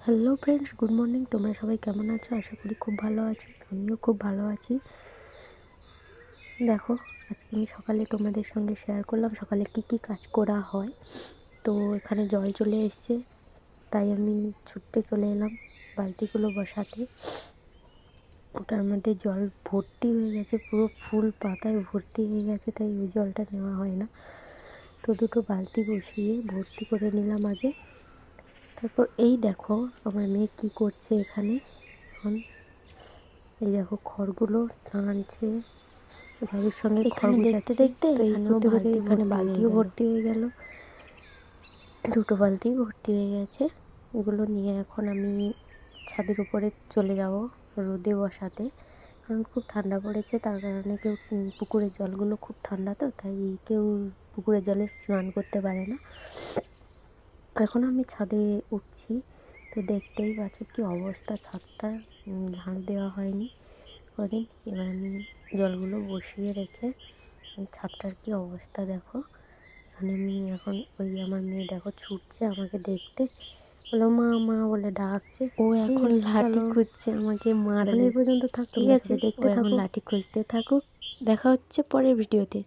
Hello friends, good morning. তোমরা সবাই কেমন আছো? আশা করি খুব ভালো আছো। আমিও খুব ভালো আছি। দেখো, আজকে আমি সকালে তোমাদের সঙ্গে শেয়ার করলাম সকালে কি কি কাজ করা হয়। তো এখানে জল চলে এসছে, তাই আমি ছুটতে চলে এলাম বালতিগুলো বসাতে। ওটার মধ্যে জল ভর্তি হয়ে গেছে, পুরো ফুল পাতায় ভর্তি হয়ে গেছে, তাই ওই জলটা নেওয়া হয় না। তো দুটো বালতি বসিয়ে ভর্তি করে নিলাম আগে। তারপর এই দেখো আমার মেয়ে কি করছে এখানে। এখন এই দেখো খড়গুলো টানছে, ভাবির সঙ্গে খড় দেখতে দেখতে এখানে বালতিও ভর্তি হয়ে গেল। দুটো বালতি ভর্তি হয়ে গেছে। এগুলো নিয়ে এখন আমি ছাদের উপরে চলে যাব রোদে বসাতে, কারণ খুব ঠান্ডা পড়েছে। তার কারণে কেউ পুকুরের জলগুলো খুব ঠান্ডা, তো তাই কেউ পুকুরের জলে স্নান করতে পারে না। এখন আমি ছাদে উঠছি, তো দেখতেই পাচ্ছ কি অবস্থা ছাদটা। ঝাড় দেওয়া হয়নি কদিন। এবার আমি জলগুলো বসিয়ে রেখে ছাদটার কি অবস্থা দেখো। এখানে আমি এখন আমার মেয়ে দেখো ছুটছে আমাকে দেখতে, বলো মা মা বলে ডাকছে। ও এখন লাঠি খুঁজছে আমাকে মারবে। এই পর্যন্ত থাক, ঠিক আছে, দেখতে থাকো, লাঠি খুঁজতে থাকুক। দেখা হচ্ছে পরের ভিডিওতে।